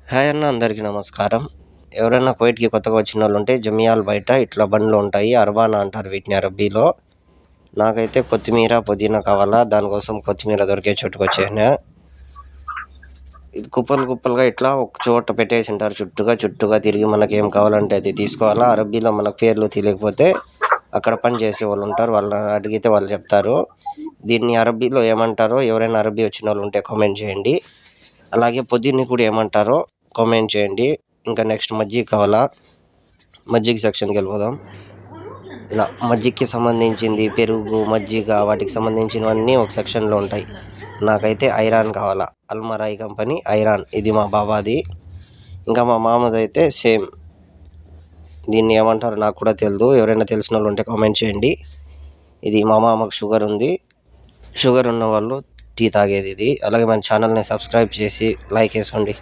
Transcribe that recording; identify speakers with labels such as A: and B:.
A: Hi అన్న, అందరికీ నమస్కారం. ఎవరైనా కువైట్‌కి కొత్తగా వచ్చినోళ్ళు ఉంటే జమియాల్ బయట ఇట్లా బండ్లు ఉంటాయి. అర్బానా అంటారు వీటిని అరబ్బీలో. నాకైతే కొత్తిమీర, పుదీనా కావాలా. దానికోసం కొత్తిమీర దొరికే చోటుకొచ్చాను. ఇది కుప్పలు కుప్పలుగా ఇట్లా ఒక చోట పెట్టేసింటారు. చుట్టుగా తిరిగి మనకేం కావాలంటే అది తీసుకోవాలా. అరబ్బీలో మనకు పేర్లు తెలియకపోతే అక్కడ పని చేసే వాళ్ళు ఉంటారు. వాళ్ళని అడిగితే వాళ్ళు చెప్తారు. దీన్ని అరబ్బీలో ఏమంటారో ఎవరైనా అరబ్బీ వచ్చినోళ్ళు ఉంటే కామెంట్ చేయండి. అలాగే పుదీన్ని కూడా ఏమంటారో కామెంట్ చేయండి. ఇంకా నెక్స్ట్ మజ్జిగ కావాలా. మజ్జిగ సెక్షన్కి వెళ్ళిపోదాం. ఇలా మజ్జిగకి సంబంధించింది పెరుగు, మజ్జిగ వాటికి సంబంధించినవన్నీ ఒక సెక్షన్లో ఉంటాయి. నాకైతే ఐరాన్ కావాలా. అల్మరాయి కంపెనీ ఐరాన్, ఇది మా బాబాది. ఇంకా మా మామది అయితే సేమ్. దీన్ని ఏమంటారో నాకు కూడా తెలియదు. ఎవరైనా తెలిసిన వాళ్ళు ఉంటే కామెంట్ చేయండి. ఇది మా మామకు షుగర్ ఉంది. షుగర్ ఉన్న వాళ్ళు టీ తాగేది ఇది. అలాగే మన ఛానల్ని సబ్స్క్రైబ్ చేసి లైక్ వేసుకోండి.